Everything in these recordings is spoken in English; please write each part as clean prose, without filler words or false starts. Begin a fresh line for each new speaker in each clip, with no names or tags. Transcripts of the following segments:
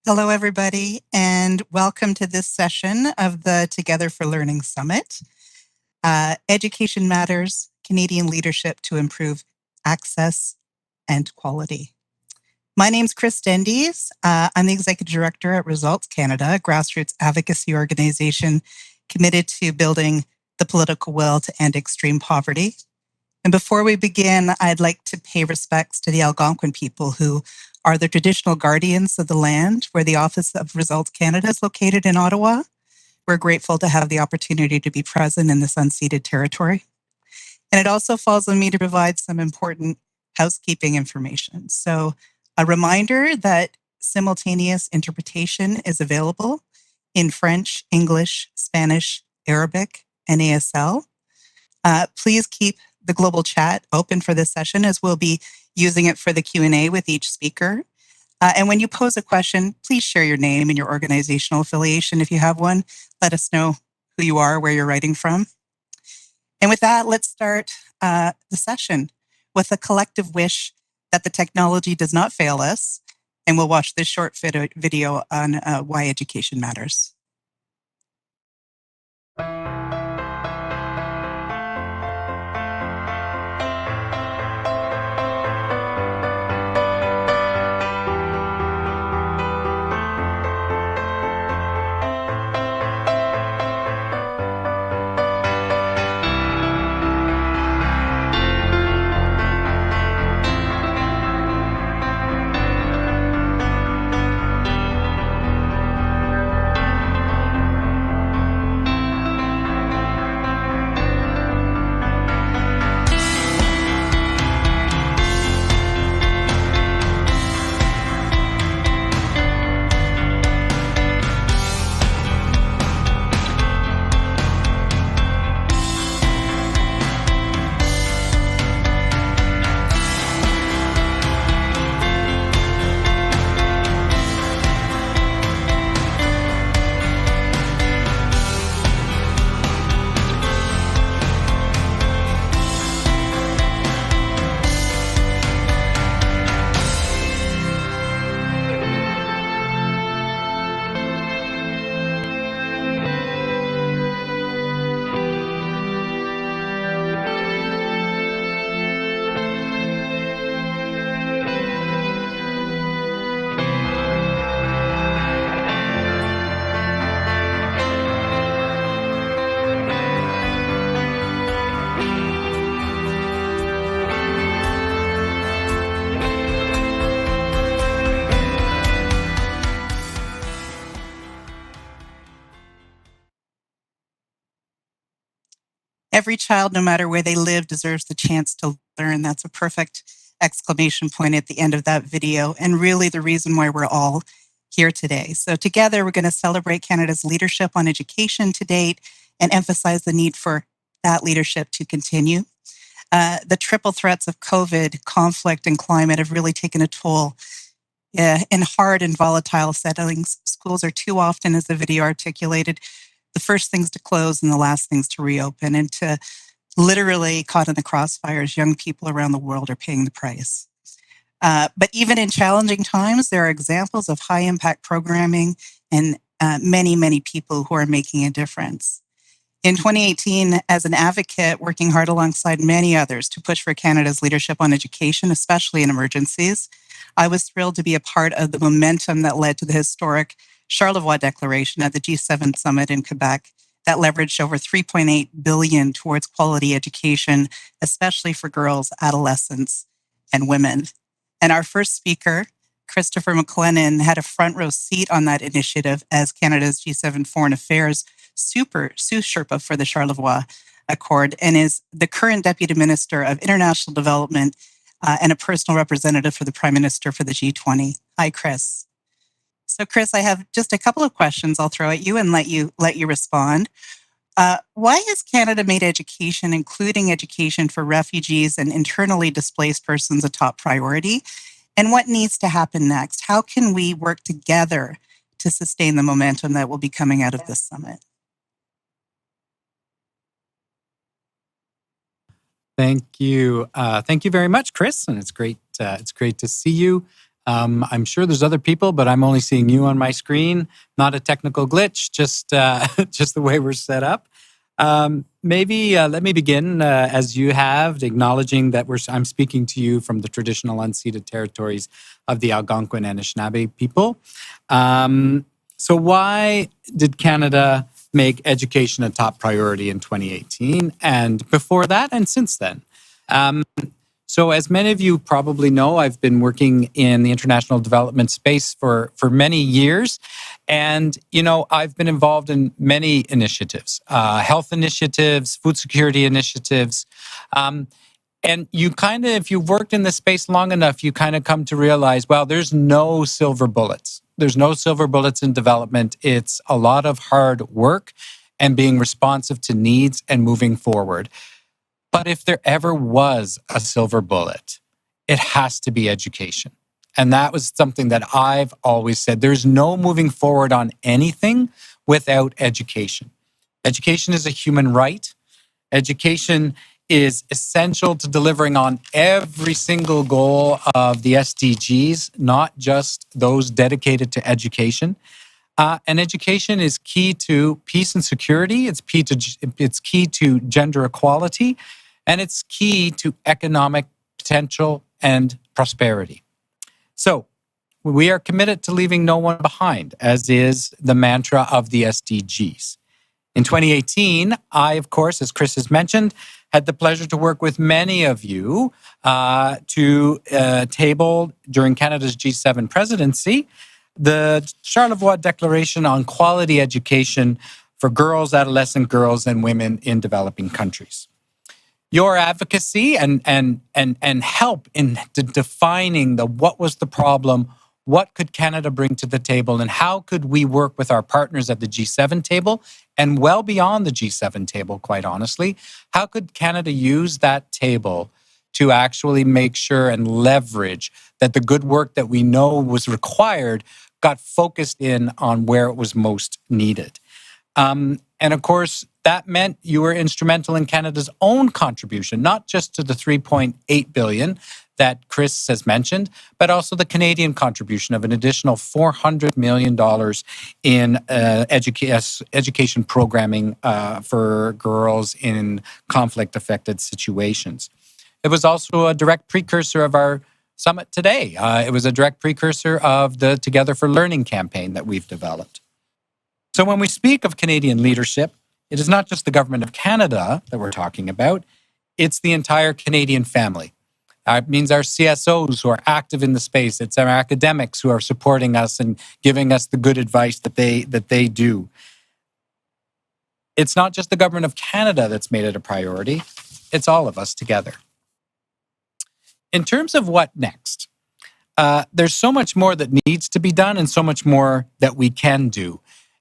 Hello, everybody, and welcome to this session of the Together for Learning Summit. Education Matters, Canadian Leadership to Improve Access and Quality. My name's Chris Dendies. I'm the Executive Director at Results Canada, a grassroots advocacy organization committed to building the political will to end extreme poverty. And before we begin, I'd like to pay respects to the Algonquin people who are the traditional guardians of the land where the Office of Results Canada is located in Ottawa. We're grateful to have the opportunity to be present in this unceded territory. And it also falls on me to provide some important housekeeping information. So a reminder that simultaneous interpretation is available in French, English, Spanish, Arabic, and ASL. Please keep the global chat open for this session as we'll be using it for the Q&A with each speaker. And when you pose a question, please share your name and your organizational affiliation if you have one. Let us know who you are, where you're writing from. And with that, let's start the session with a collective wish that the technology does not fail us. And we'll watch this short video on why education matters. Every child, no matter where they live, deserves the chance to learn. That's a perfect exclamation point at the end of that video, and really the reason why we're all here today. So together, we're going to celebrate Canada's leadership on education to date and emphasize the need for that leadership to continue. The triple threats of COVID, conflict, and climate have really taken a toll. In hard and volatile settings, schools are too often, as the video articulated, the first things to close and the last things to reopen, and to literally caught in the crossfires, young people around the world are paying the price. But even in challenging times, there are examples of high impact programming and many, many people who are making a difference. In 2018, as an advocate working hard alongside many others to push for Canada's leadership on education, especially in emergencies, I was thrilled to be a part of the momentum that led to the historic Charlevoix Declaration at the G7 Summit in Quebec that leveraged over $3.8 billion towards quality education, especially for girls, adolescents, and women. And our first speaker, Christopher McLennan, had a front row seat on that initiative as Canada's G7 Foreign Affairs sous Sherpa for the Charlevoix Accord, and is the current Deputy Minister of International Development and a personal representative for the Prime Minister for the G20. Hi, Chris. So, Chris, I have just a couple of questions I'll throw at you and let you respond. Why has Canada made education, including education for refugees and internally displaced persons, a top priority? And what needs to happen next? How can we work together to sustain the momentum that will be coming out of this summit?
Thank you. Thank you very much, Chris. And it's great to see you. I'm sure there's other people, but I'm only seeing you on my screen. Not a technical glitch, just just the way we're set up. Maybe let me begin as you have, acknowledging that I'm speaking to you from the traditional unceded territories of the Algonquin and Anishinaabe people. So why did Canada make education a top priority in 2018 and before that and since then? So as many of you probably know, I've been working in the international development space for many years. And, I've been involved in many initiatives, health initiatives, food security initiatives. And you kind of, if you've worked in this space long enough, you kind of come to realize, well, there's no silver bullets. There's no silver bullets in development. It's a lot of hard work and being responsive to needs and moving forward. But if there ever was a silver bullet, it has to be education. And that was something that I've always said. There's no moving forward on anything without education. Education is a human right. Education is essential to delivering on every single goal of the SDGs, not just those dedicated to education. And education is key to peace and security. It's key to gender equality. And it's key to economic potential and prosperity. So we are committed to leaving no one behind, as is the mantra of the SDGs. In 2018, I, of course, as Chris has mentioned, had the pleasure to work with many of you to table during Canada's G7 presidency the Charlevoix Declaration on Quality Education for Girls, Adolescent Girls, and Women in Developing Countries. Your advocacy and help in defining what was the problem, what could Canada bring to the table, and how could we work with our partners at the G7 table and well beyond the G7 table, quite honestly, how could Canada use that table to actually make sure and leverage that the good work that we know was required got focused in on where it was most needed. And of course, that meant you were instrumental in Canada's own contribution, not just to the $3.8 billion that Chris has mentioned, but also the Canadian contribution of an additional $400 million in education programming for girls in conflict-affected situations. It was also a direct precursor of our summit today. It was a direct precursor of the Together for Learning campaign that we've developed. So when we speak of Canadian leadership, it is not just the Government of Canada that we're talking about, it's the entire Canadian family. It means our CSOs who are active in the space. It's our academics who are supporting us and giving us the good advice that they do. It's not just the Government of Canada that's made it a priority, it's all of us together. In terms of what next, there's so much more that needs to be done and so much more that we can do.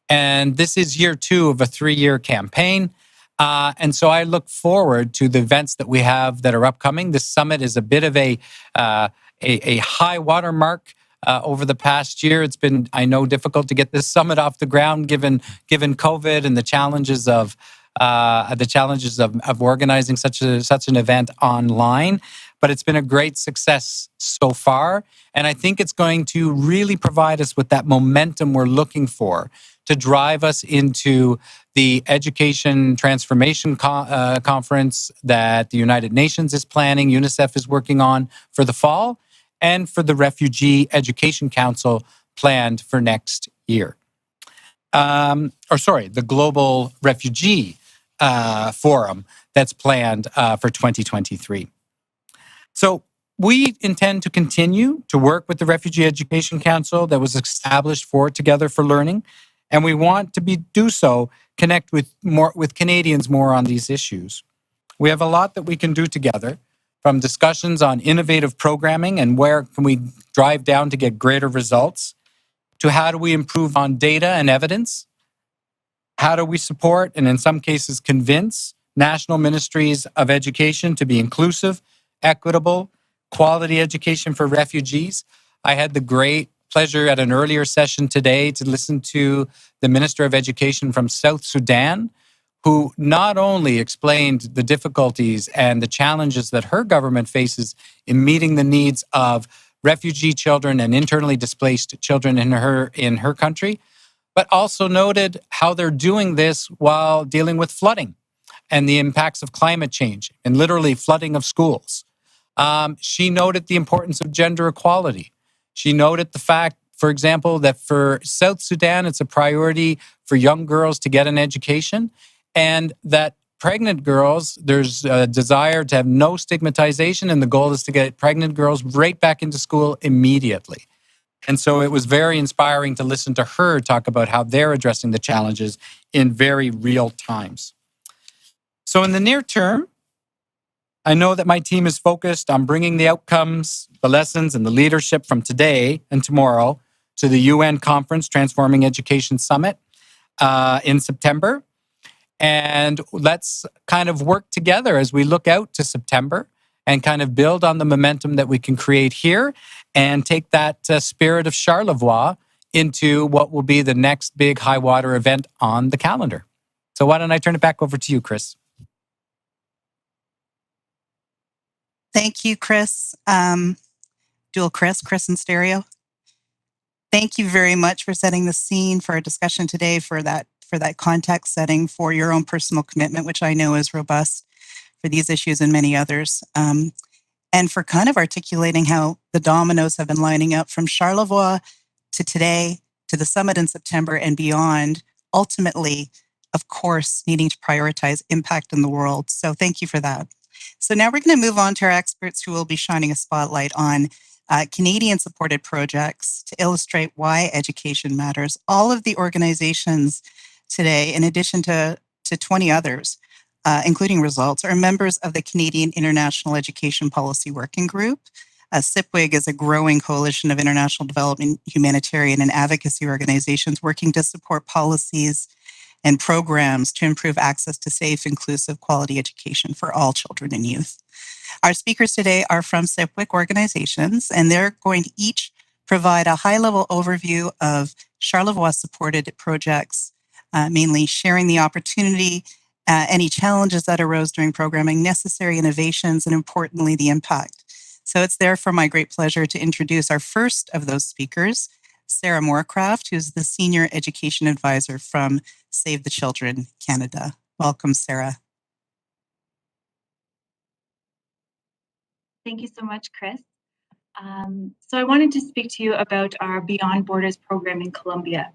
And this is year 2 of a 3-year campaign. And so I look forward to the events that we have that are upcoming. This summit is a bit of a high watermark over the past year. It's been, I know, difficult to get this summit off the ground given COVID and the challenges of organizing such an event online. But it's been a great success so far. And I think it's going to really provide us with that momentum we're looking for to drive us into the Education Transformation Conference that the United Nations is planning, UNICEF is working on for the fall, and for the Refugee Education Council planned for next year. The Global Refugee Forum that's planned for 2023. So we intend to continue to work with the Refugee Education Council that was established for Together for Learning, and we want to do so, connect with Canadians more on these issues. We have a lot that we can do together, from discussions on innovative programming and where can we drive down to get greater results, to how do we improve on data and evidence, how do we support and in some cases convince national ministries of education to be inclusive, equitable, quality education for refugees. I had the great pleasure at an earlier session today to listen to the Minister of Education from South Sudan, who not only explained the difficulties and the challenges that her government faces in meeting the needs of refugee children and internally displaced children in her country, but also noted how they're doing this while dealing with flooding and the impacts of climate change and literally flooding of schools. She noted the importance of gender equality. She noted the fact, for example, that for South Sudan, it's a priority for young girls to get an education, and that pregnant girls, there's a desire to have no stigmatization, and the goal is to get pregnant girls right back into school immediately. And so it was very inspiring to listen to her talk about how they're addressing the challenges in very real times. So in the near term, I know that my team is focused on bringing the outcomes, the lessons, and the leadership from today and tomorrow to the UN Conference Transforming Education Summit in September. And let's kind of work together as we look out to September and kind of build on the momentum that we can create here and take that spirit of Charlevoix into what will be the next big high water event on the calendar. So why don't I turn it back over to you, Chris?
Thank you, Chris. Dual Chris in stereo. Thank you very much for setting the scene for our discussion today, for that context setting, for your own personal commitment, which I know is robust for these issues and many others, and for kind of articulating how the dominoes have been lining up from Charlevoix to today, to the summit in September and beyond, ultimately, of course, needing to prioritize impact in the world. So thank you for that. So now we're going to move on to our experts who will be shining a spotlight on Canadian-supported projects to illustrate why education matters. All of the organizations today, in addition to 20 others, including Results, are members of the Canadian International Education Policy Working Group. CIPWIG is a growing coalition of international development, humanitarian, and advocacy organizations working to support policies and programs to improve access to safe, inclusive, quality education for all children and youth. Our speakers today are from CIPWIG organizations, and they're going to each provide a high-level overview of Charlevoix-supported projects, mainly sharing the opportunity, any challenges that arose during programming, necessary innovations, and importantly, the impact. So it's therefore my great pleasure to introduce our first of those speakers, Sarah Moorcraft, who's the Senior Education Advisor from Save the Children Canada. Welcome, Sarah.
Thank you so much, Chris. So I wanted to speak to you about our Beyond Borders program in Colombia.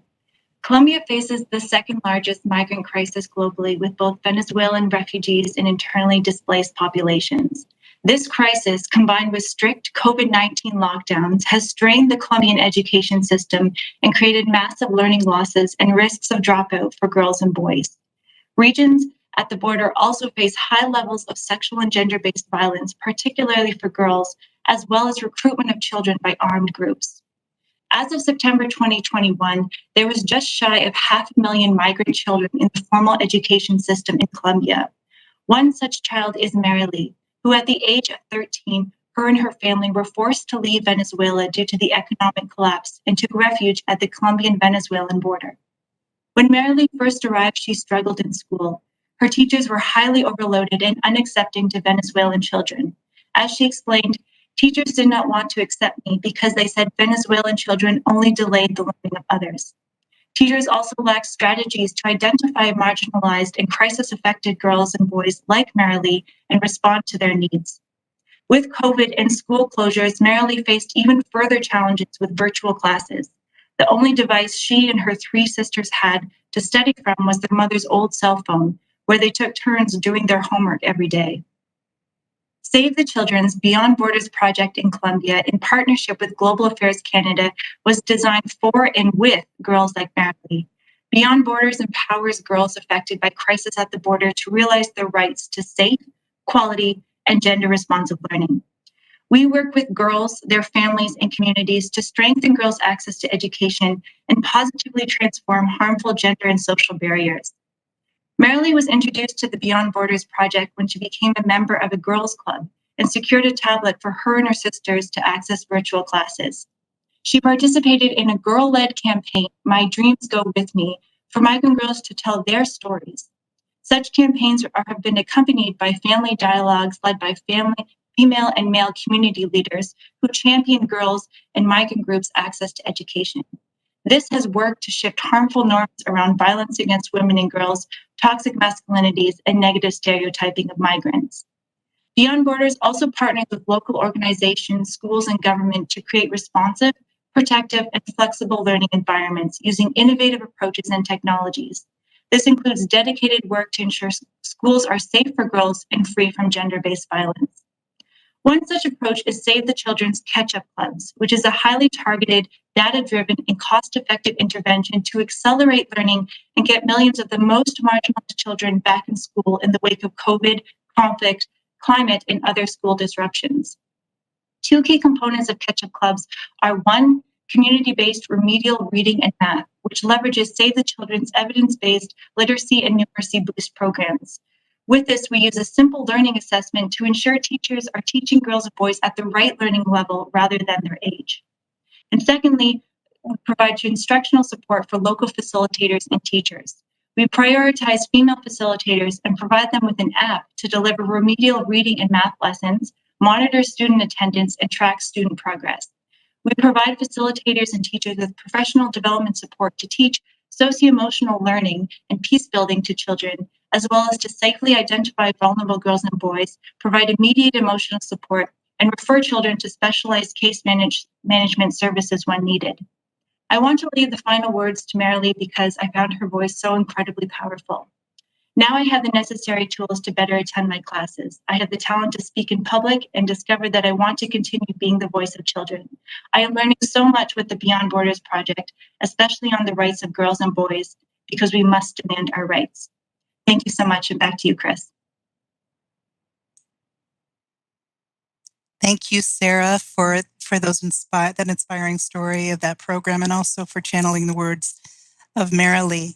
Colombia faces the second largest migrant crisis globally, with both Venezuelan refugees and internally displaced populations. This crisis, combined with strict COVID-19 lockdowns, has strained the Colombian education system and created massive learning losses and risks of dropout for girls and boys. Regions at the border also face high levels of sexual and gender-based violence, particularly for girls, as well as recruitment of children by armed groups. As of September 2021, there was just shy of 500,000 migrant children in the formal education system in Colombia. One such child is Marilee, who at the age of 13, her and her family were forced to leave Venezuela due to the economic collapse and took refuge at the Colombian-Venezuelan border. When Marilee first arrived, she struggled in school. Her teachers were highly overloaded and unaccepting to Venezuelan children. As she explained, teachers did not want to accept me because they said Venezuelan children only delayed the learning of others. Teachers also lacked strategies to identify marginalized and crisis-affected girls and boys like Marilee and respond to their needs. With COVID and school closures, Marilee faced even further challenges with virtual classes. The only device she and her 3 sisters had to study from was their mother's old cell phone, where they took turns doing their homework every day. Save the Children's Beyond Borders project in Colombia, in partnership with Global Affairs Canada, was designed for and with girls like Marilee. Beyond Borders empowers girls affected by crisis at the border to realize their rights to safe, quality, and gender-responsive learning. We work with girls, their families, and communities to strengthen girls' access to education and positively transform harmful gender and social barriers. Marilee was introduced to the Beyond Borders project when she became a member of a girls' club and secured a tablet for her and her sisters to access virtual classes. She participated in a girl-led campaign, My Dreams Go With Me, for migrant girls to tell their stories. Such campaigns have been accompanied by family dialogues led by family, female and male community leaders who champion girls and migrant groups' access to education. This has worked to shift harmful norms around violence against women and girls, toxic masculinities, and negative stereotyping of migrants. Beyond Borders also partners with local organizations, schools, and government to create responsive, protective, and flexible learning environments using innovative approaches and technologies. This includes dedicated work to ensure schools are safe for girls and free from gender-based violence. One such approach is Save the Children's Catch-Up Clubs, which is a highly targeted, data-driven, and cost-effective intervention to accelerate learning and get millions of the most marginalized children back in school in the wake of COVID, conflict, climate, and other school disruptions. Two key components of Catch-Up Clubs are one, community-based remedial reading and math, which leverages Save the Children's evidence-based literacy and numeracy boost programs. With this, we use a simple learning assessment to ensure teachers are teaching girls and boys at the right learning level rather than their age. And secondly, we provide instructional support for local facilitators and teachers. We prioritize female facilitators and provide them with an app to deliver remedial reading and math lessons, monitor student attendance, and track student progress. We provide facilitators and teachers with professional development support to teach socio-emotional learning and peace building to children, as well as to safely identify vulnerable girls and boys, provide immediate emotional support, and refer children to specialized case management services when needed. I want to leave the final words to Marilee because I found her voice so incredibly powerful. Now I have the necessary tools to better attend my classes. I have the talent to speak in public and discovered that I want to continue being the voice of children. I am learning so much with the Beyond Borders project, especially on the rights of girls and boys, because we must demand our rights. Thank you so much, and back to you, Chris.
Thank you, Sarah, for that inspiring story of that program, and also for channeling the words of Marilee.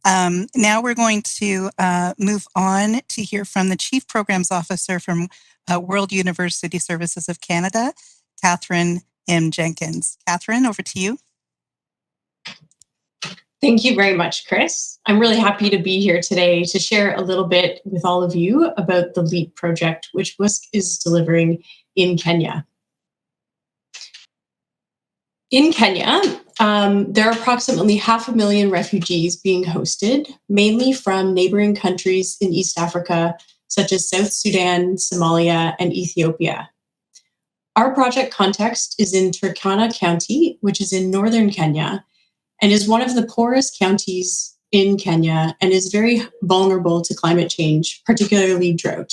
Now we're going to move on to hear from the Chief Programs Officer from World University Services of Canada, Catherine M. Jenkins. Catherine, over to you.
Thank you very much, Chris. I'm really happy to be here today to share a little bit with all of you about the LEAP project, which WUSC is delivering in Kenya. In Kenya, there are approximately 500,000 refugees being hosted, mainly from neighboring countries in East Africa, such as South Sudan, Somalia, and Ethiopia. Our project context is in Turkana County, which is in northern Kenya, and is one of the poorest counties in Kenya and is very vulnerable to climate change, particularly drought.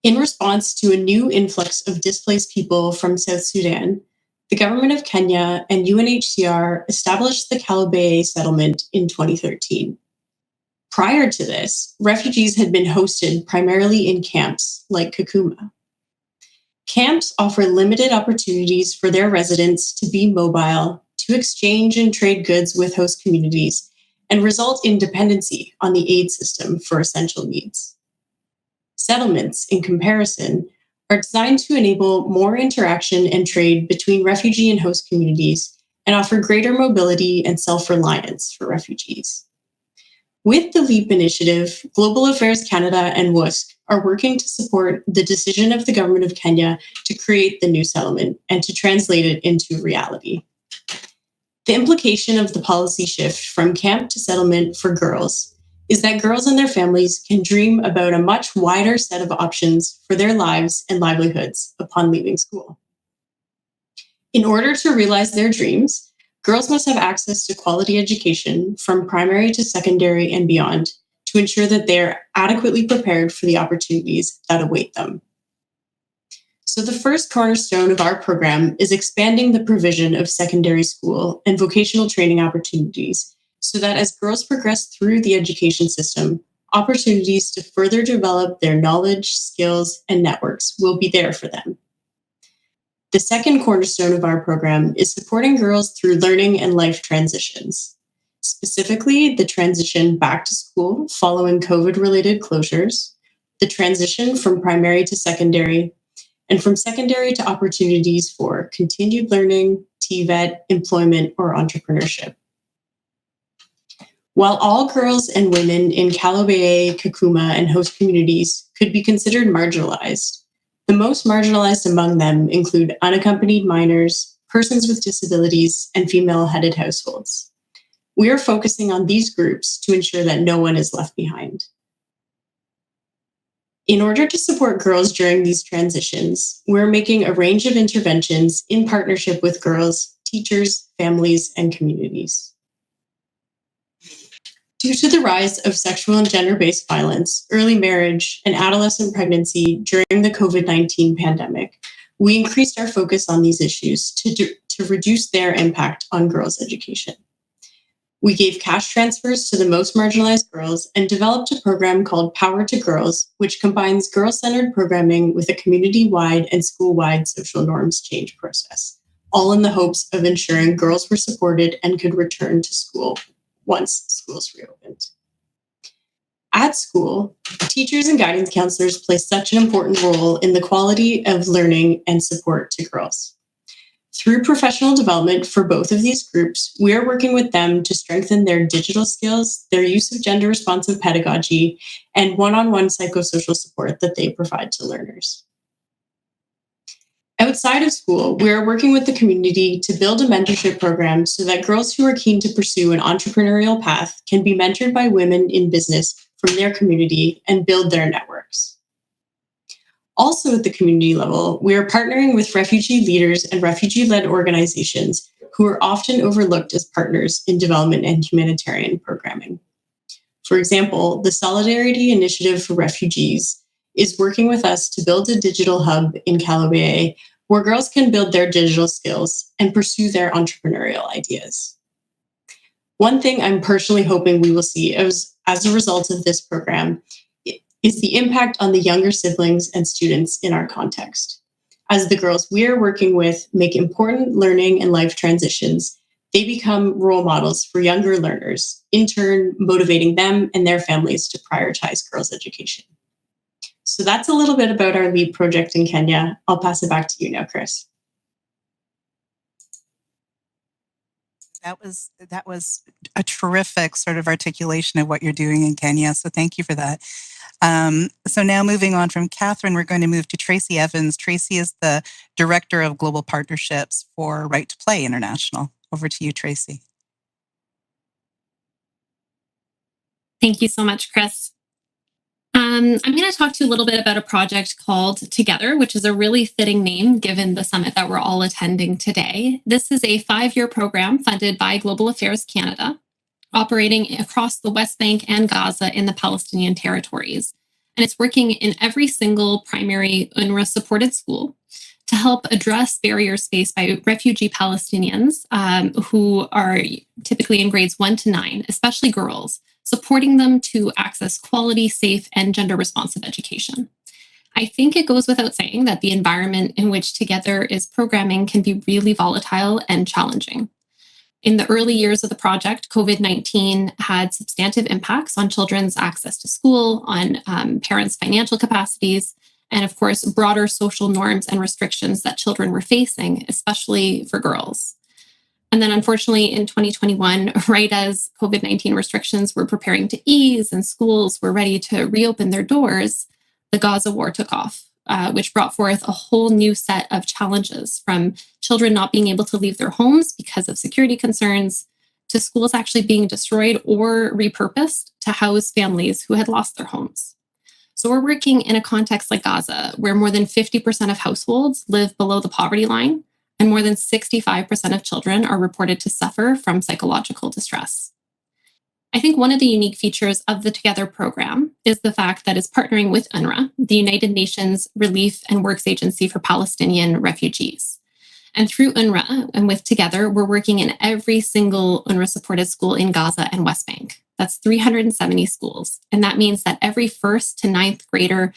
In response to a new influx of displaced people from South Sudan, the government of Kenya and UNHCR established the Kalobeyei settlement in 2013. Prior to this, refugees had been hosted primarily in camps like Kakuma. Camps offer limited opportunities for their residents to be mobile, to exchange and trade goods with host communities, and result in dependency on the aid system for essential needs. Settlements, in comparison, are designed to enable more interaction and trade between refugee and host communities and offer greater mobility and self-reliance for refugees. With the LEAP initiative, Global Affairs Canada and WUSC are working to support the decision of the government of Kenya to create the new settlement and to translate it into reality. The implication of the policy shift from camp to settlement for girls is that girls and their families can dream about a much wider set of options for their lives and livelihoods upon leaving school. In order to realize their dreams, girls must have access to quality education from primary to secondary and beyond to ensure that they're adequately prepared for the opportunities that await them. So the first cornerstone of our program is expanding the provision of secondary school and vocational training opportunities so that as girls progress through the education system, opportunities to further develop their knowledge, skills, and networks will be there for them. The second cornerstone of our program is supporting girls through learning and life transitions, specifically the transition back to school following COVID-related closures, the transition from primary to secondary, and from secondary to opportunities for continued learning, TVET, employment, or entrepreneurship. While all girls and women in Kalobeyei, Kakuma, and host communities could be considered marginalized, The most marginalized among them include unaccompanied minors, persons with disabilities, and female-headed households. We are focusing on these groups to ensure that no one is left behind. In order to support girls during these transitions, we're making a range of interventions in partnership with girls, teachers, families, and communities. Due to the rise of sexual and gender-based violence, early marriage, and adolescent pregnancy during the COVID-19 pandemic, we increased our focus on these issues to reduce their impact on girls' education. We gave cash transfers to the most marginalized girls and developed a program called Power to Girls, which combines girl-centered programming with a community-wide and school-wide social norms change process, all in the hopes of ensuring girls were supported and could return to school once schools reopened. At school, teachers and guidance counselors play such an important role in the quality of learning and support to girls. Through professional development for both of these groups, we are working with them to strengthen their digital skills, their use of gender-responsive pedagogy, and one-on-one psychosocial support that they provide to learners. Outside of school, we are working with the community to build a mentorship program so that girls who are keen to pursue an entrepreneurial path can be mentored by women in business from their community and build their networks. Also at the community level, we are partnering with refugee leaders and refugee-led organizations who are often overlooked as partners in development and humanitarian programming. For example, the Solidarity Initiative for Refugees is working with us to build a digital hub in Calawiae where girls can build their digital skills and pursue their entrepreneurial ideas. One thing I'm personally hoping we will see as a result of this program is the impact on the younger siblings and students in our context. As the girls we are working with make important learning and life transitions, they become role models for younger learners, in turn motivating them and their families to prioritize girls' education. So that's a little bit about our LEAD project in Kenya. I'll pass it back to you now, Chris.
That was a terrific sort of articulation of what you're doing in Kenya. So thank you for that. So now moving on from Catherine, we're going to move to Tracy Evans. Tracy is the Director of Global Partnerships for Right to Play International. Over to you, Tracy.
Thank you so much, Chris. I'm going to talk to you a little bit about a project called Together, which is a really fitting name given the summit that we're all attending today. This is a 5-year program funded by Global Affairs Canada, operating across the West Bank and Gaza in the Palestinian territories. And it's working in every single primary UNRWA-supported school to help address barriers faced by refugee Palestinians who are typically in grades 1 to 9, especially girls, supporting them to access quality, safe, and gender-responsive education. I think it goes without saying that the environment in which Together is programming can be really volatile and challenging. In the early years of the project, COVID-19 had substantive impacts on children's access to school, on parents' financial capacities, and of course, broader social norms and restrictions that children were facing, especially for girls. And then unfortunately in 2021, right as COVID-19 restrictions were preparing to ease and schools were ready to reopen their doors, the Gaza war took off, which brought forth a whole new set of challenges, from children not being able to leave their homes because of security concerns, to schools actually being destroyed or repurposed to house families who had lost their homes. So we're working in a context like Gaza, where more than 50% of households live below the poverty line, and more than 65% of children are reported to suffer from psychological distress. I think one of the unique features of the Together program is the fact that it's partnering with UNRWA, the United Nations Relief and Works Agency for Palestinian Refugees. And through UNRWA and with Together, we're working in every single UNRWA-supported school in Gaza and West Bank. That's 370 schools. And that means that every 1st to 9th grader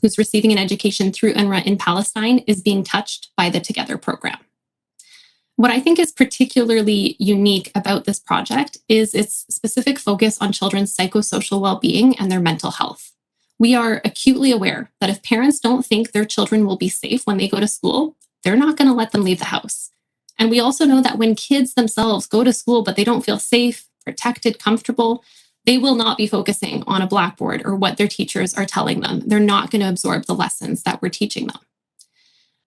who's receiving an education through UNRWA in Palestine is being touched by the Together program. What I think is particularly unique about this project is its specific focus on children's psychosocial well-being and their mental health. We are acutely aware that if parents don't think their children will be safe when they go to school, they're not going to let them leave the house. And we also know that when kids themselves go to school but they don't feel safe, protected, comfortable, they will not be focusing on a blackboard or what their teachers are telling them. They're not going to absorb the lessons that we're teaching them.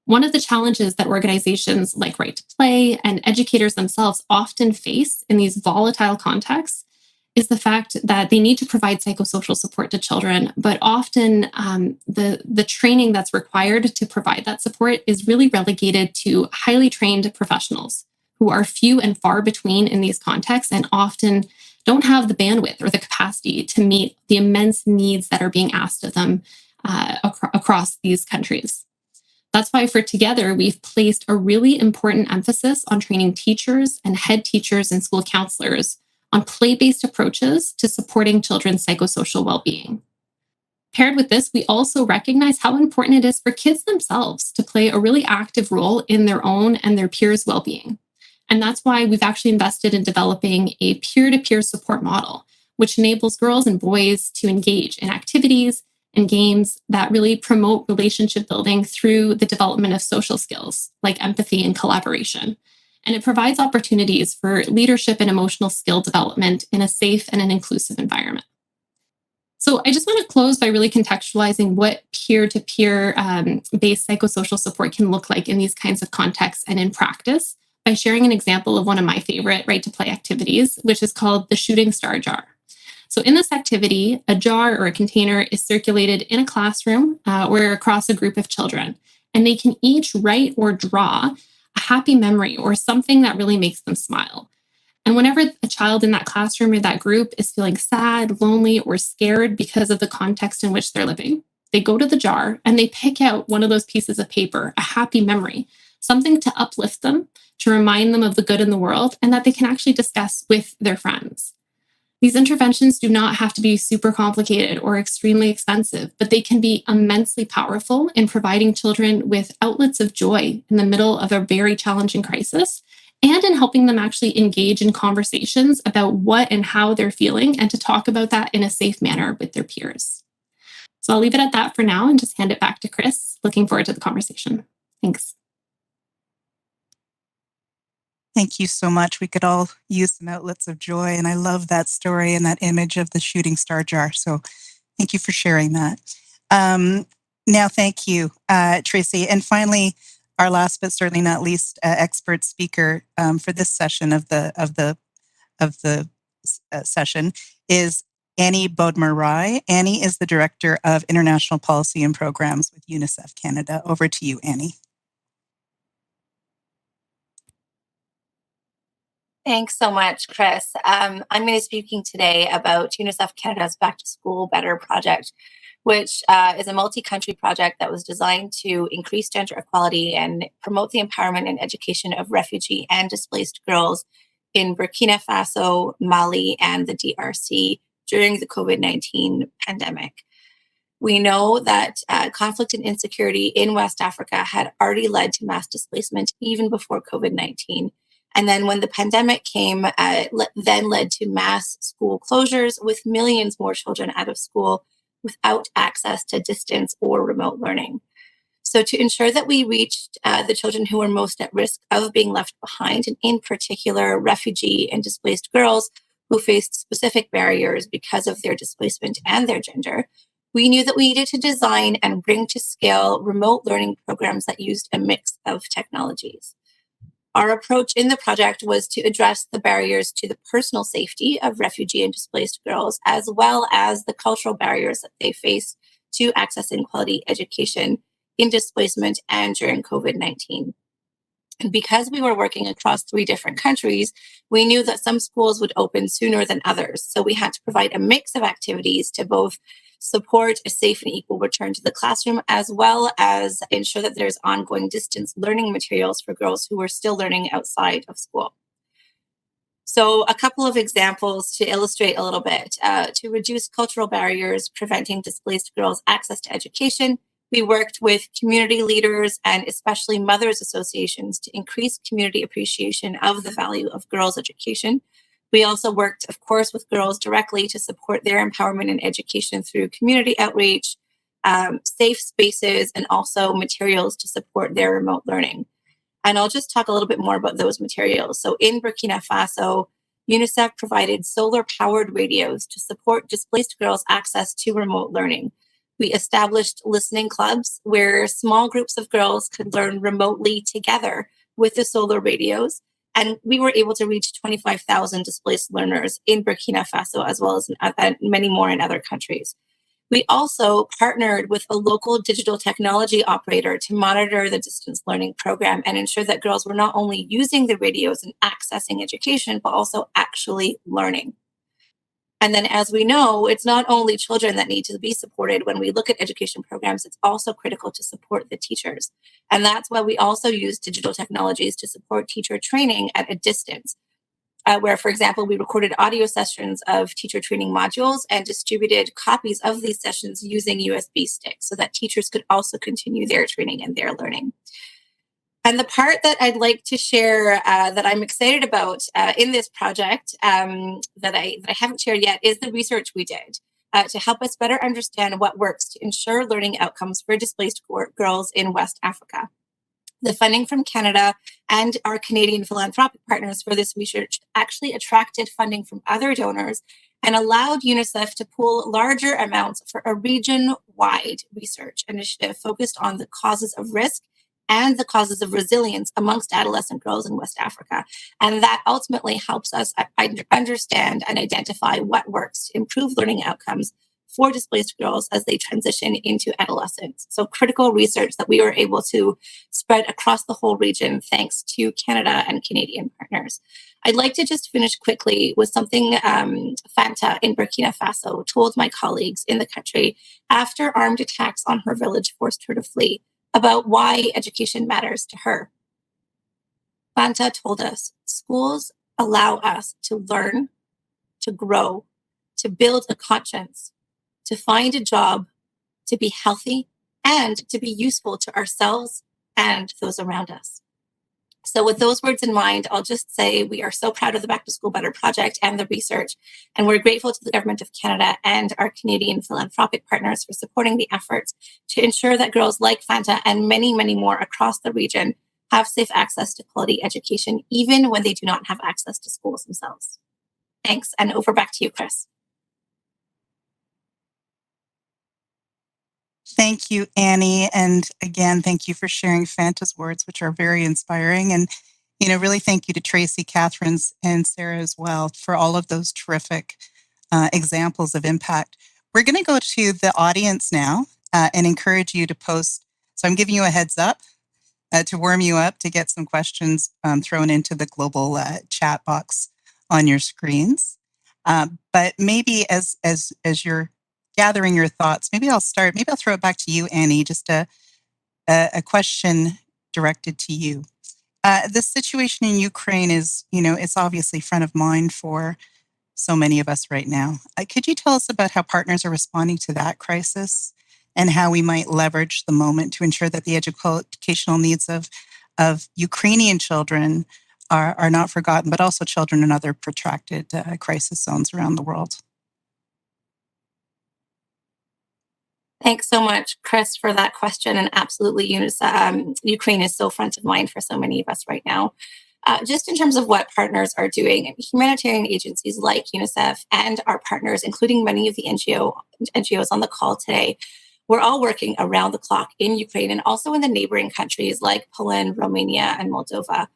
One of the challenges that organizations like Right to Play and educators themselves often face in these volatile contexts is the fact that they need to provide psychosocial support to children, but often the training that's required to provide that support is really relegated to highly trained professionals who are few and far between in these contexts and often don't have the bandwidth or the capacity to meet the immense needs that are being asked of them across these countries. That's why for Together, we've placed a really important emphasis on training teachers and head teachers and school counselors on play-based approaches to supporting children's psychosocial well-being. Paired with this, we also recognize how important it is for kids themselves to play a really active role in their own and their peers' well-being. And that's why we've actually invested in developing a peer-to-peer support model, which enables girls and boys to engage in activities and games that really promote relationship building through the development of social skills like empathy and collaboration. And it provides opportunities for leadership and emotional skill development in a safe and an inclusive environment. So I just want to close by really contextualizing what peer-to-peer based psychosocial support can look like in these kinds of contexts and in practice by sharing an example of one of my favorite Right to Play activities, which is called the Shooting Star Jar. So in this activity, a jar or a container is circulated in a classroom or across a group of children, and they can each write or draw a happy memory or something that really makes them smile. And whenever a child in that classroom or that group is feeling sad, lonely, or scared because of the context in which they're living, they go to the jar and they pick out one of those pieces of paper, a happy memory, something to uplift them, to remind them of the good in the world, and that they can actually discuss with their friends. These interventions do not have to be super complicated or extremely expensive, but they can be immensely powerful in providing children with outlets of joy in the middle of a very challenging crisis and in helping them actually engage in conversations about what and how they're feeling and to talk about that in a safe manner with their peers. So I'll leave it at that for now and just hand it back to Chris. Looking forward to the conversation. Thanks.
Thank you so much. We could all use some outlets of joy. And I love that story and that image of the shooting star jar. So thank you for sharing that. Now, thank you, Tracy. And finally, our last but certainly not least expert speaker for this session of the session is Annie Bodmer-Rai. Annie is the Director of International Policy and Programs with UNICEF Canada. Over to you, Annie.
Thanks so much, Chris. I'm going to be speaking today about UNICEF Canada's Back to School Better project, which is a multi-country project that was designed to increase gender equality and promote the empowerment and education of refugee and displaced girls in Burkina Faso, Mali, and the DRC during the COVID-19 pandemic. We know that conflict and insecurity in West Africa had already led to mass displacement even before COVID-19. And then when the pandemic came, then led to mass school closures with millions more children out of school without access to distance or remote learning. So to ensure that we reached the children who were most at risk of being left behind, and in particular, refugee and displaced girls who faced specific barriers because of their displacement and their gender, we knew that we needed to design and bring to scale remote learning programs that used a mix of technologies. Our approach in the project was to address the barriers to the personal safety of refugee and displaced girls, as well as the cultural barriers that they face to accessing quality education in displacement and during COVID-19. And because we were working across 3 different countries, we knew that some schools would open sooner than others. So we had to provide a mix of activities to both support a safe and equal return to the classroom, as well as ensure that there's ongoing distance learning materials for girls who are still learning outside of school. So a couple of examples to illustrate a little bit. To reduce cultural barriers preventing displaced girls' access to education, we worked with community leaders and especially mothers' associations to increase community appreciation of the value of girls' education. We also worked, of course, with girls directly to support their empowerment and education through community outreach, safe spaces, and also materials to support their remote learning. And I'll just talk a little bit more about those materials. So in Burkina Faso, UNICEF provided solar-powered radios to support displaced girls' access to remote learning. We established listening clubs where small groups of girls could learn remotely together with the solar radios. And we were able to reach 25,000 displaced learners in Burkina Faso, as well as many more in other countries. We also partnered with a local digital technology operator to monitor the distance learning program and ensure that girls were not only using the radios and accessing education, but also actually learning. And then, as we know, it's not only children that need to be supported. When we look at education programs, it's also critical to support the teachers. And that's why we also use digital technologies to support teacher training at a distance. Where, for example, we recorded audio sessions of teacher training modules and distributed copies of these sessions using USB sticks so that teachers could also continue their training and their learning. And the part that I'd like to share that I'm excited about in this project that I haven't shared yet is the research we did to help us better understand what works to ensure learning outcomes for displaced girls in West Africa. The funding from Canada and our Canadian philanthropic partners for this research actually attracted funding from other donors and allowed UNICEF to pool larger amounts for a region-wide research initiative focused on the causes of risk and the causes of resilience amongst adolescent girls in West Africa. And that ultimately helps us understand and identify what works to improve learning outcomes for displaced girls as they transition into adolescence. So critical research that we were able to spread across the whole region thanks to Canada and Canadian partners. I'd like to just finish quickly with something Fanta in Burkina Faso told my colleagues in the country after armed attacks on her village forced her to flee about why education matters to her. Fanta told us, schools allow us to learn, to grow, to build a conscience, to find a job, to be healthy, and to be useful to ourselves and those around us. So with those words in mind, I'll just say we are so proud of the Back to School Better project and the research, and we're grateful to the Government of Canada and our Canadian philanthropic partners for supporting the efforts to ensure that girls like Fanta and many, many more across the region have safe access to quality education, even when they do not have access to schools themselves. Thanks, and over back to you, Chris.
Thank you, Annie. And again, thank you for sharing Fanta's words, which are very inspiring. And, really thank you to Tracy, Catherine's, and Sarah as well for all of those terrific examples of impact. We're going to go to the audience now and encourage you to post. So I'm giving you a heads up to warm you up to get some questions thrown into the global chat box on your screens. But maybe as you're gathering your thoughts, maybe I'll throw it back to you, Annie, just a question directed to you. The situation in Ukraine is, it's obviously front of mind for so many of us right now. Could you tell us about how partners are responding to that crisis and how we might leverage the moment to ensure that the educational needs of Ukrainian children are not forgotten, but also children in other protracted crisis zones around the world?
Thanks so much, Chris, for that question. And absolutely, Ukraine is so front of mind for so many of us right now. Just in terms of what partners are doing, humanitarian agencies like UNICEF and our partners, including many of the NGOs on the call today, we're all working around the clock in Ukraine and also in the neighboring countries like Poland, Romania, and Moldova.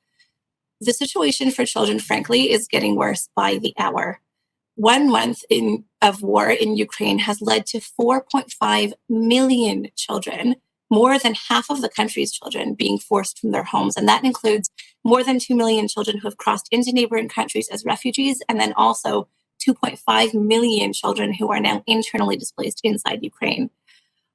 The situation for children, frankly, is getting worse by the hour. 1 month of war in Ukraine has led to 4.5 million children, more than half of the country's children, being forced from their homes. And that includes more than 2 million children who have crossed into neighboring countries as refugees, and then also 2.5 million children who are now internally displaced inside Ukraine.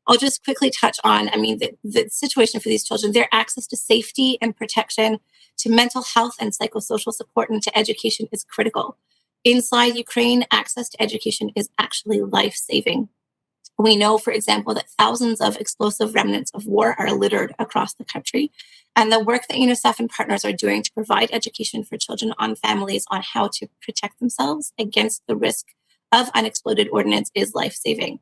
I'll just quickly touch on, the situation for these children, their access to safety and protection, to mental health and psychosocial support, and to education is critical. Inside Ukraine, access to education is actually life-saving. We know, for example, that thousands of explosive remnants of war are littered across the country. And the work that UNICEF and partners are doing to provide education for children and families on how to protect themselves against the risk of unexploded ordnance is life-saving.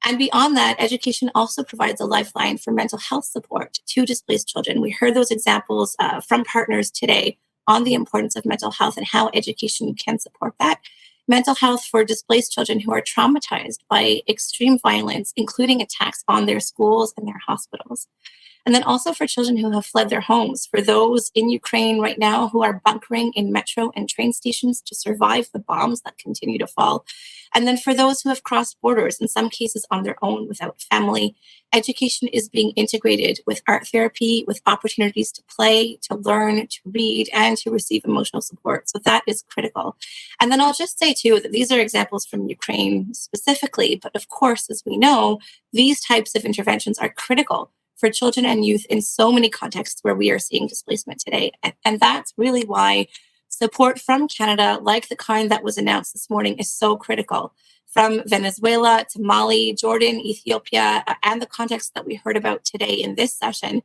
And beyond that, education also provides a lifeline for mental health support to displaced children. We heard those examples from partners today on the importance of mental health and how education can support that. mental health for displaced children who are traumatized by extreme violence, including attacks on their schools and their hospitals. And then also for children who have fled their homes, for those in Ukraine right now who are bunkering in metro and train stations to survive the bombs that continue to fall. And then for those who have crossed borders, in some cases on their own without family, education is being integrated with art therapy, with opportunities to play, to learn, to read, and to receive emotional support. So that is critical. And then I'll just say too that these are examples from Ukraine specifically, but of course, as we know, these types of interventions are critical for children and youth in so many contexts where we are seeing displacement today. And that's really why support from Canada, like the kind that was announced this morning, is so critical. From Venezuela to Mali, Jordan, Ethiopia, and the context that we heard about today in this session,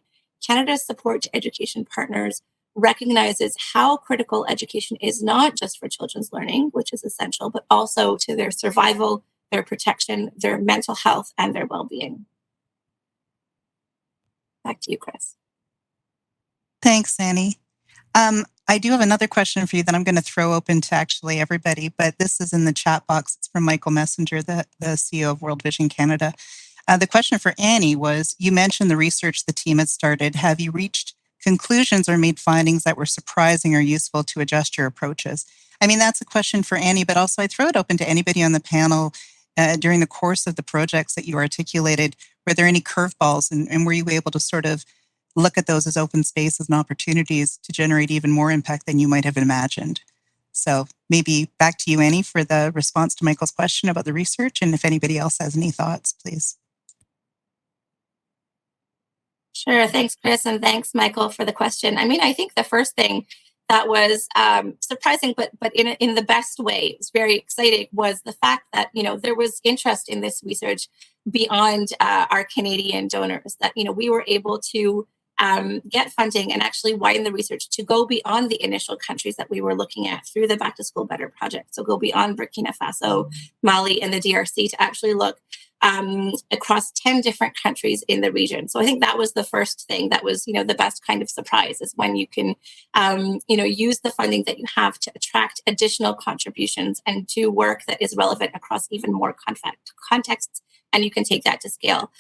Canada's support to education partners recognizes how critical education is, not just for children's learning, which is essential, but also to their survival, their protection, their mental health, and their well-being. Back to you, Chris.
Thanks, Annie. I do have another question for you that I'm going to throw open to actually everybody, but this is in the chat box. It's from Michael Messenger, the CEO of World Vision Canada. The question for Annie was, you mentioned the research the team had started. Have you reached conclusions or made findings that were surprising or useful to adjust your approaches? I mean, that's a question for Annie, but also I throw it open to anybody on the panel. During the course of the projects that you articulated, were there any curveballs, and were you able to sort of look at those as open spaces and opportunities to generate even more impact than you might have imagined? So maybe back to you, Annie, for the response to Michael's question about the research, and if anybody else has any thoughts, please.
Sure. Thanks, Chris, and thanks, Michael, for the question. I mean, I think the first thing that was surprising, but in the best way, it was very exciting, was the fact that, you know, there was interest in this research beyond our Canadian donors, that, you know, we were able to get funding and actually widen the research to go beyond the initial countries that we were looking at through the Back to School Better project. So go beyond Burkina Faso, Mali, and the DRC to actually look across 10 different countries in the region. So I think that was the first thing that was, you know, the best kind of surprise, is when you can, you know, use the funding that you have to attract additional contributions and do work that is relevant across even more contexts, and you can take that to scale.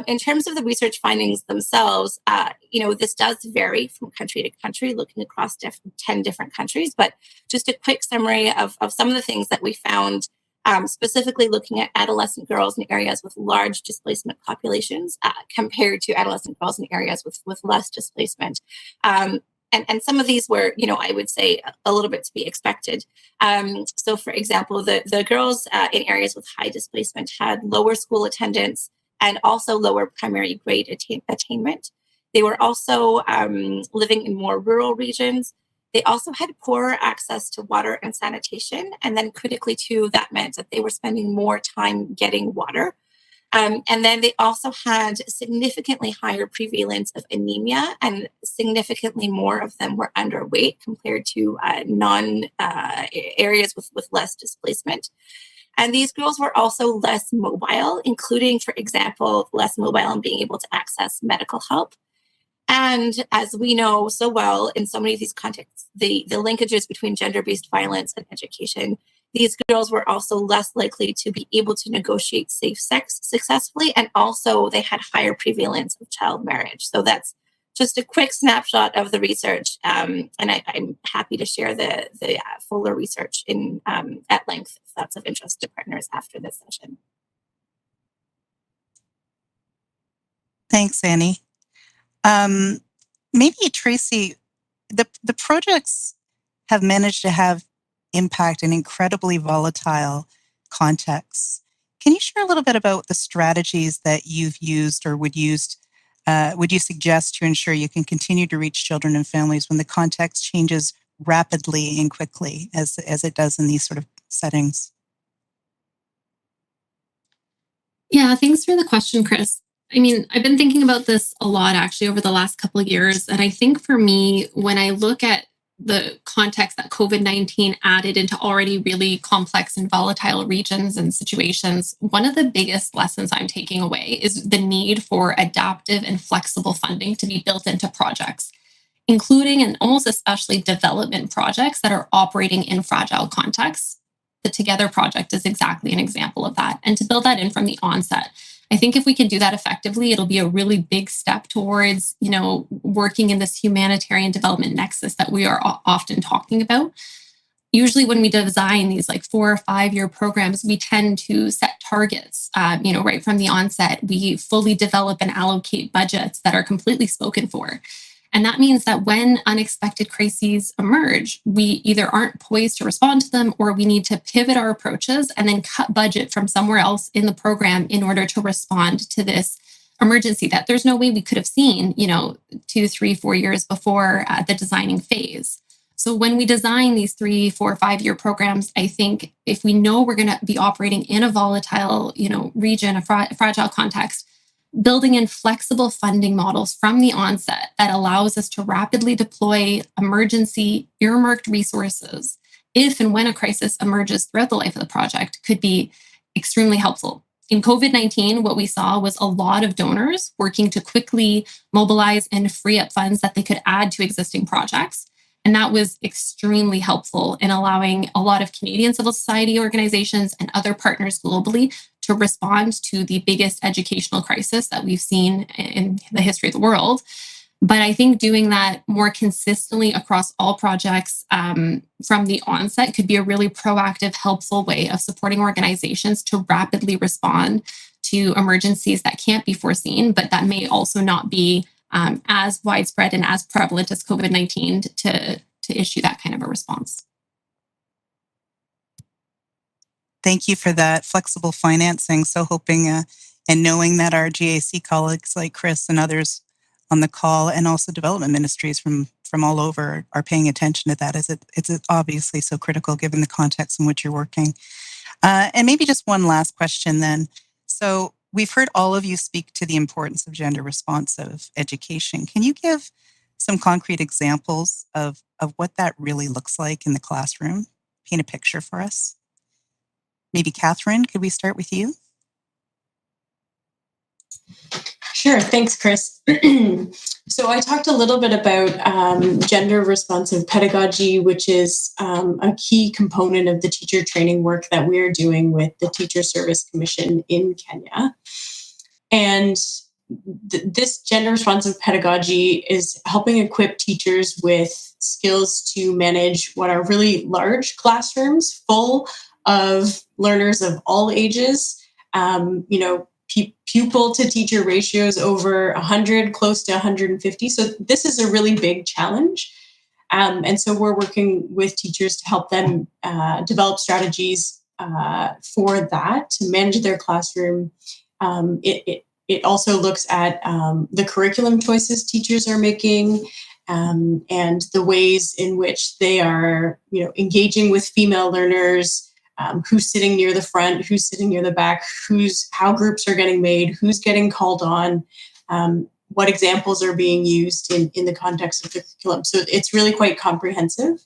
In terms of the research findings themselves, you know, this does vary from country to country, looking across 10 different countries, but just a quick summary of some of the things that we found, specifically looking at adolescent girls in areas with large displacement populations compared to adolescent girls in areas with less displacement. And some of these were, you know, I would say a little bit to be expected. So, for example, the girls in areas with high displacement had lower school attendance and also lower primary grade attainment. They were also living in more rural regions. They also had poorer access to water and sanitation. And then critically too, that meant that they were spending more time getting water. And then they also had significantly higher prevalence of anemia, and significantly more of them were underweight compared to areas with less displacement. And these girls were also less mobile, including, for example, less mobile in being able to access medical help. And as we know so well in so many of these contexts, the linkages between gender-based violence and education, these girls were also less likely to be able to negotiate safe sex successfully, and also they had higher prevalence of child marriage. So that's just a quick snapshot of the research, and I'm happy to share the fuller research at length if that's of interest to partners after this session.
Thanks, Annie. Maybe Tracy, the projects have managed to have impact in incredibly volatile contexts. Can you share a little bit about the strategies that you've used or would you suggest to ensure you can continue to reach children and families when the context changes rapidly and quickly as it does in these sort of settings?
Yeah, thanks for the question, Chris. I mean, I've been thinking about this a lot actually over the last couple of years. And I think for me, when I look at the context that COVID-19 added into already really complex and volatile regions and situations, one of the biggest lessons I'm taking away is the need for adaptive and flexible funding to be built into projects, including and almost especially development projects that are operating in fragile contexts. the Together project is exactly an example of that. And to build that in from the onset, I think if we can do that effectively, it'll be a really big step towards, working in this humanitarian development nexus that we are often talking about. Usually when we design these like 4 or 5 year programs, we tend to set targets, right from the onset. We fully develop and allocate budgets that are completely spoken for. And that means that when unexpected crises emerge, we either aren't poised to respond to them, or we need to pivot our approaches and then cut budget from somewhere else in the program in order to respond to this emergency that there's no way we could have seen, 2, 3, 4 years before the designing phase. So when we design these 3, 4, 5 year programs, I think if we know we're going to be operating in a volatile, region, a fragile context, building in flexible funding models from the onset that allows us to rapidly deploy emergency earmarked resources if and when a crisis emerges throughout the life of the project could be extremely helpful. In COVID-19, what we saw was a lot of donors working to quickly mobilize and free up funds that they could add to existing projects. And that was extremely helpful in allowing a lot of Canadian civil society organizations and other partners globally to respond to the biggest educational crisis that we've seen in the history of the world. But I think doing that more consistently across all projects from the onset could be a really proactive, helpful way of supporting organizations to rapidly respond to emergencies that can't be foreseen, but that may also not be as widespread and as prevalent as COVID-19 to issue that kind of a response.
Thank you for that flexible financing. So hoping and knowing that our GAC colleagues like Chris and others on the call, and also development ministries from all over, are paying attention to that, as it's obviously so critical given the context in which you're working. And maybe just one last question then. So we've heard all of you speak to the importance of gender responsive education. Can you give some concrete examples of what that really looks like in the classroom? Paint a picture for us. Maybe Catherine, could we start with you?
Sure. Thanks, Chris. So I talked a little bit about gender responsive pedagogy, which is a key component of the teacher training work that we're doing with the Teacher Service Commission in Kenya. And this gender responsive pedagogy is helping equip teachers with skills to manage what are really large classrooms full of learners of all ages, pupil to teacher ratios over 100, close to 150. So this is a really big challenge. And so we're working with teachers to help them develop strategies for that, to manage their classroom. It also looks at the curriculum choices teachers are making, and the ways in which they are, engaging with female learners, who's sitting near the front, who's sitting near the back, how groups are getting made, who's getting called on, what examples are being used in the context of the curriculum. So it's really quite comprehensive.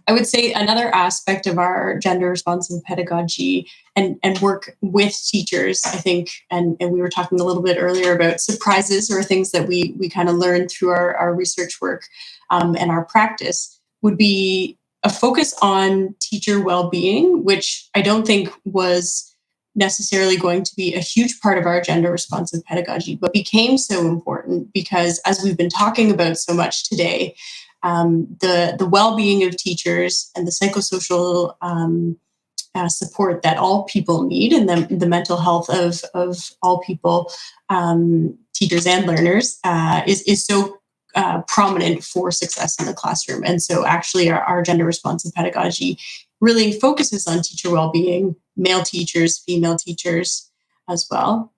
I would say another aspect of our gender responsive pedagogy and work with teachers, I think, and we were talking a little bit earlier about surprises or things that we kind of learned through our research work and our practice, would be a focus on teacher well-being, which I don't think was necessarily going to be a huge part of our gender responsive pedagogy, but became so important because, as we've been talking about so much today, the well-being of teachers and the psychosocial support that all people need, and the mental health of all people, teachers and learners, is so prominent for success in the classroom. And so actually our gender responsive pedagogy really focuses on teacher well-being, male teachers, female teachers as well.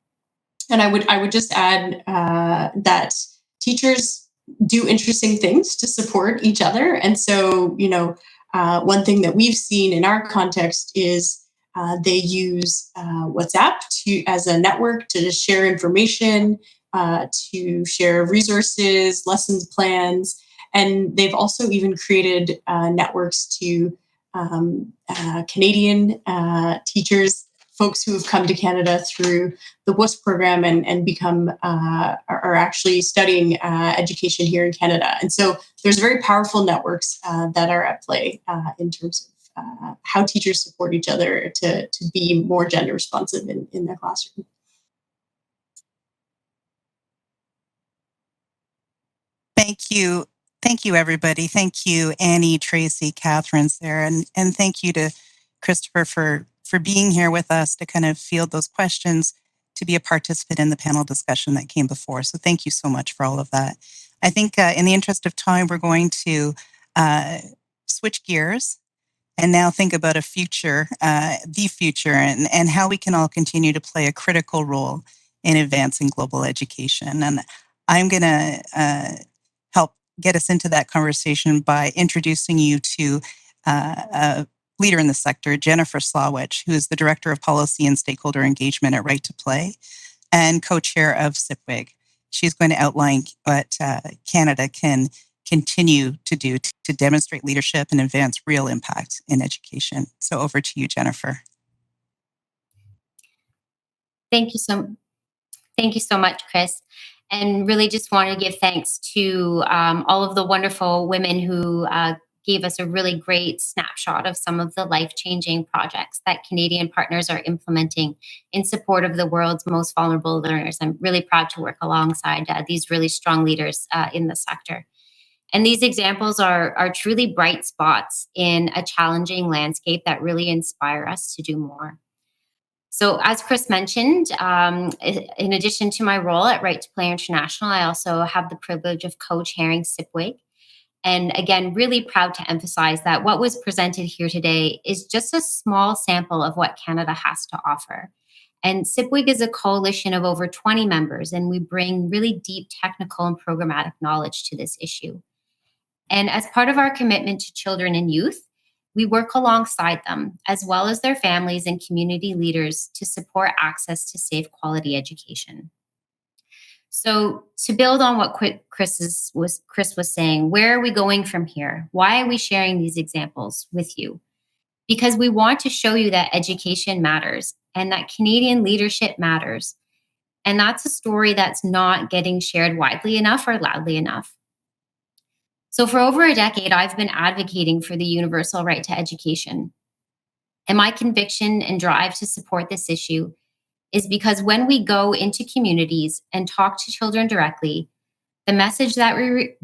And I would just add that teachers do interesting things to support each other. And so, one thing that we've seen in our context is they use WhatsApp as a network to share information, to share resources, lessons plans, and they've also even created networks to Canadian teachers, folks who have come to Canada through the WUSP program and become are actually studying education here in Canada. And so there's very powerful networks that are at play in terms how teachers support each other to be more gender responsive in their classroom.
Thank you. Thank you, everybody. Thank you, Annie, Tracy, Catherine, Sarah, and thank you to Christopher for being here with us to kind of field those questions, to be a participant in the panel discussion that came before. So thank you so much for all of that. I think in the interest of time, we're going to switch gears and now think about the future, and how we can all continue to play a critical role in advancing global education. And I'm going to help get us into that conversation by introducing you to a leader in the sector, Jennifer Slawich, who is the Director of Policy and Stakeholder Engagement at Right to Play and co-chair of SIPWIG. She's going to outline what Canada can continue to do to demonstrate leadership and advance real impact in education. So over to you, Jennifer.
Thank you so much, Chris. And really just want to give thanks to all of the wonderful women who gave us a really great snapshot of some of the life-changing projects that Canadian partners are implementing in support of the world's most vulnerable learners. I'm really proud to work alongside these really strong leaders in the sector. And these examples are truly bright spots in a challenging landscape that really inspire us to do more. So as Chris mentioned, in addition to my role at Right to Play International, I also have the privilege of co-chairing SIPWIG. And again, really proud to emphasize that what was presented here today is just a small sample of what Canada has to offer. And SIPWIG is a coalition of over 20 members, and we bring really deep technical and programmatic knowledge to this issue. And as part of our commitment to children and youth, we work alongside them, as well as their families and community leaders, to support access to safe, quality education. So to build on what Chris was saying, where are we going from here? Why are we sharing these examples with you? Because we want to show you that education matters and that Canadian leadership matters. And that's a story that's not getting shared widely enough or loudly enough. So for over a decade, I've been advocating for the universal right to education. And my conviction and drive to support this issue is because when we go into communities and talk to children directly, the message that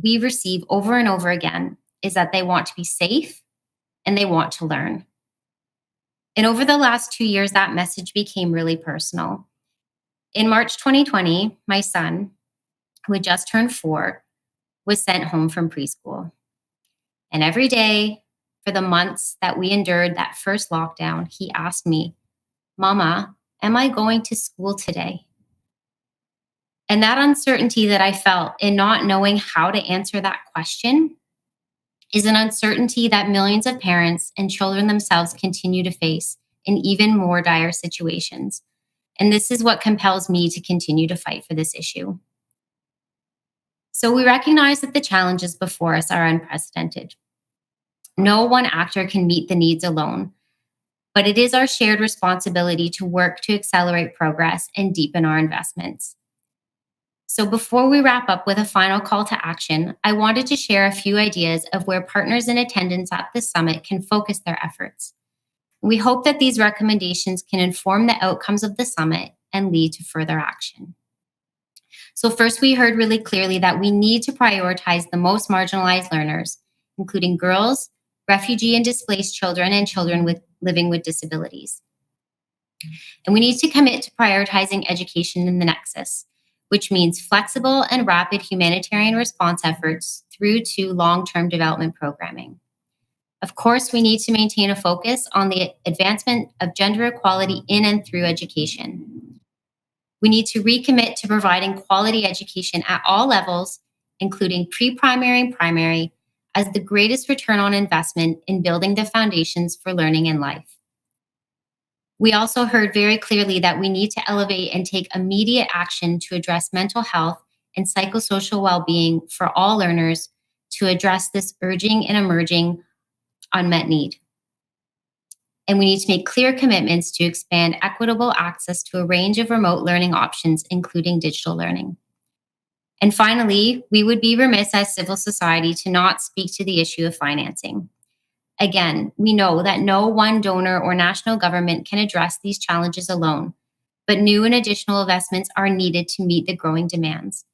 we receive over and over again is that they want to be safe and they want to learn. And over the last 2 years, that message became really personal. In March 2020, my son, who had just turned 4, was sent home from preschool. And every day for the months that we endured that first lockdown, he asked me, "Mama, am I going to school today?" And that uncertainty that I felt in not knowing how to answer that question is an uncertainty that millions of parents and children themselves continue to face in even more dire situations. And this is what compels me to continue to fight for this issue. So we recognize that the challenges before us are unprecedented. No one actor can meet the needs alone, but it is our shared responsibility to work to accelerate progress and deepen our investments. So before we wrap up with a final call to action, I wanted to share a few ideas of where partners in attendance at this summit can focus their efforts. We hope that these recommendations can inform the outcomes of the summit and lead to further action. So first, we heard really clearly that we need to prioritize the most marginalized learners, including girls, refugee and displaced children, and children living with disabilities. And we need to commit to prioritizing education in the nexus, which means flexible and rapid humanitarian response efforts through to long-term development programming. Of course, we need to maintain a focus on the advancement of gender equality in and through education. We need to recommit to providing quality education at all levels, including pre-primary and primary, as the greatest return on investment in building the foundations for learning in life. We also heard very clearly that we need to elevate and take immediate action to address mental health and psychosocial well-being for all learners to address this urging and emerging unmet need. And we need to make clear commitments to expand equitable access to a range of remote learning options, including digital learning. And finally, we would be remiss as civil society to not speak to the issue of financing. Again, we know that no one donor or national government can address these challenges alone, but new and additional investments are needed to meet the growing demands.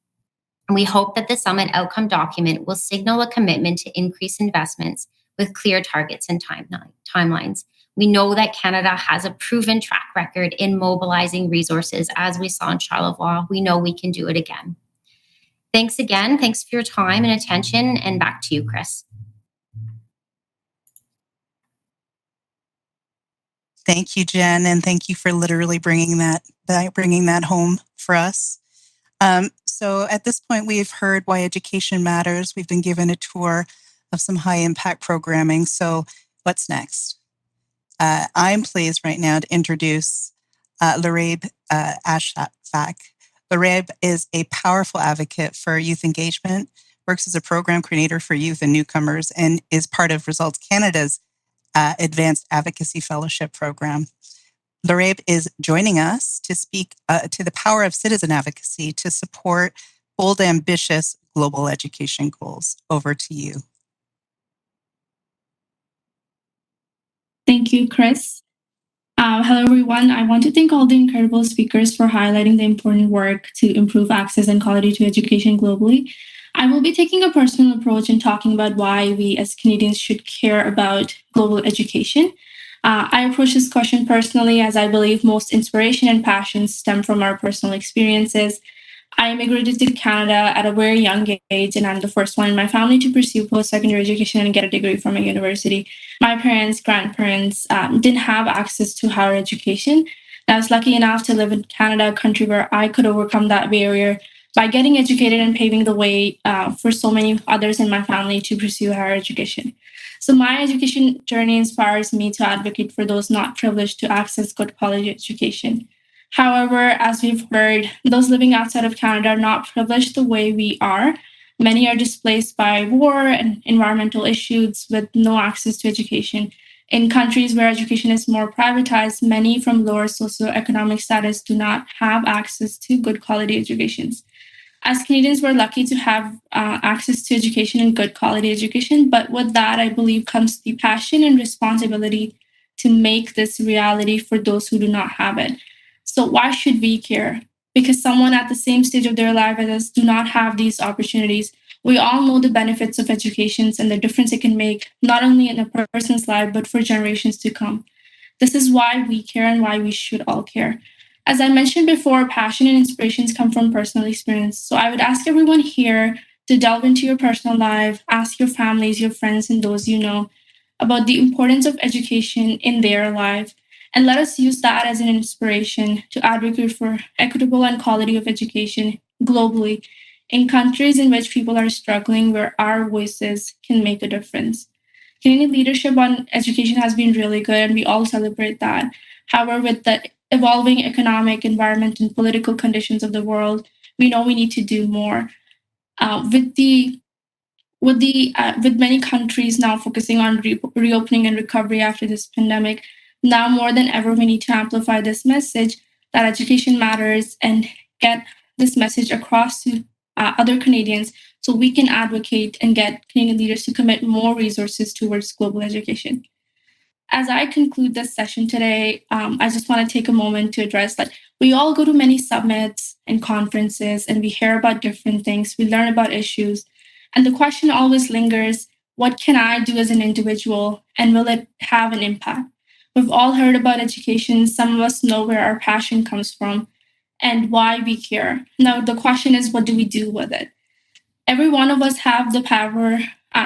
And we hope that the summit outcome document will signal a commitment to increase investments with clear targets and timelines. We know that Canada has a proven track record in mobilizing resources, as we saw in Charlevoix. We know we can do it again. Thanks again. Thanks for your time and attention. And back to you, Chris.
Thank you, Jen, and thank you for literally bringing that home for us. So at this point, we've heard why education matters. We've been given a tour of some high impact programming. So what's next? I'm pleased right now to introduce Laraib Ashfaq. Laraib is a powerful advocate for youth engagement, works as a program coordinator for youth and newcomers, and is part of Results Canada's Advanced Advocacy Fellowship program. Laraib is joining us to speak to the power of citizen advocacy to support bold, ambitious global education goals. Over to you.
Thank you, Chris. Hello, everyone. I want to thank all the incredible speakers for highlighting the important work to improve access and quality to education globally. I will be taking a personal approach in talking about why we as Canadians should care about global education. I approach this question personally as I believe most inspiration and passion stem from our personal experiences. I immigrated to Canada at a very young age, and I'm the first one in my family to pursue post-secondary education and get a degree from a university. My parents, grandparents didn't have access to higher education. I was lucky enough to live in Canada, a country where I could overcome that barrier by getting educated and paving the way for so many others in my family to pursue higher education. So my education journey inspires me to advocate for those not privileged to access good quality education. However, as we've heard, those living outside of Canada are not privileged the way we are. Many are displaced by war and environmental issues with no access to education. In countries where education is more privatized, many from lower socioeconomic status do not have access to good quality educations. As Canadians, we're lucky to have access to education and good quality education, but with that, I believe comes the passion and responsibility to make this reality for those who do not have it. So why should we care? Because someone at the same stage of their life as us do not have these opportunities. We all know the benefits of education and the difference it can make, not only in a person's life, but for generations to come. This is why we care and why we should all care. As I mentioned before, passion and inspirations come from personal experience. So I would ask everyone here to delve into your personal life, ask your families, your friends, and those you know about the importance of education in their life. And let us use that as an inspiration to advocate for equitable and quality of education globally in countries in which people are struggling, where our voices can make a difference. Canadian leadership on education has been really good, and we all celebrate that. However, with the evolving economic, environment, and political conditions of the world, we know we need to do more. With many countries now focusing on reopening and recovery after this pandemic, now more than ever, we need to amplify this message that education matters and get this message across to other Canadians so we can advocate and get Canadian leaders to commit more resources towards global education. As I conclude this session today, I just want to take a moment to address that we all go to many summits and conferences and we hear about different things, we learn about issues, and the question always lingers, what can I do as an individual and will it have an impact? We've all heard about education. Some of us know where our passion comes from and why we care. Now, the question is, what do we do with it? Every one of us have the power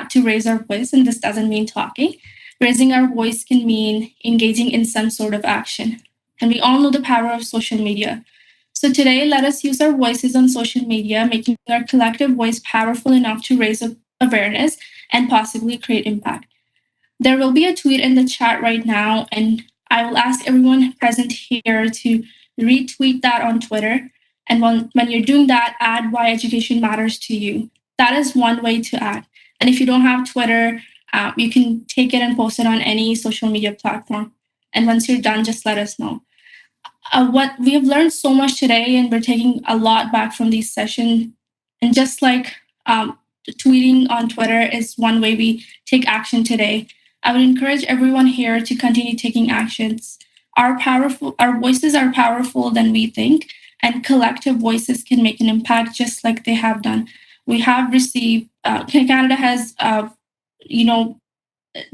to raise our voice, and this doesn't mean talking. Raising our voice can mean engaging in some sort of action. And we all know the power of social media. So today, let us use our voices on social media, making our collective voice powerful enough to raise awareness and possibly create impact. There will be a tweet in the chat right now, and I will ask everyone present here to retweet that on Twitter. And when you're doing that, add why education matters to you. That is one way to act. And if you don't have Twitter, you can take it and post it on any social media platform. And once you're done, just let us know. What we have learned so much today, and we're taking a lot back from these sessions. And just like tweeting on Twitter is one way we take action today, I would encourage everyone here to continue taking actions. Our voices are powerful than we think, and collective voices can make an impact just like they have done. We have received, Canada has,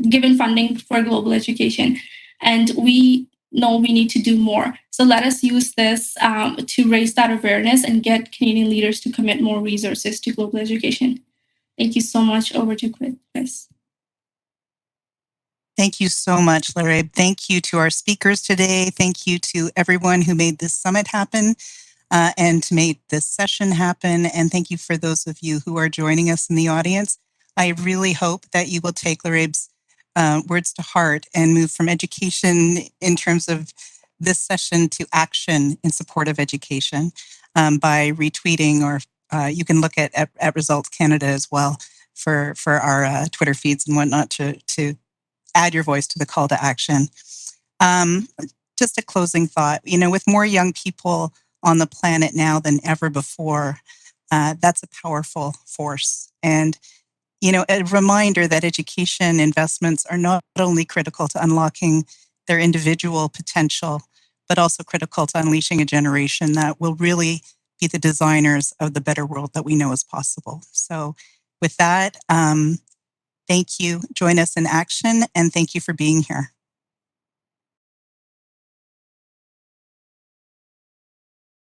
given funding for global education, and we know we need to do more. So let us use this to raise that awareness and get Canadian leaders to commit more resources to global education. Thank you so much. Over to Chris.
Thank you so much, Lareeb. Thank you to our speakers today. Thank you to everyone who made this summit happen and to make this session happen. And thank you for those of you who are joining us in the audience. I really hope that you will take Lareeb's words to heart and move from education in terms of this session to action in support of education by retweeting, or you can look at Results Canada as well for our Twitter feeds and whatnot to add your voice to the call to action. Just a closing thought, with more young people on the planet now than ever before, that's a powerful force. And, a reminder that education investments are not only critical to unlocking their individual potential, but also critical to unleashing a generation that will really be the designers of the better world that we know is possible. So with that, thank you. Join us in action, and thank you for being here.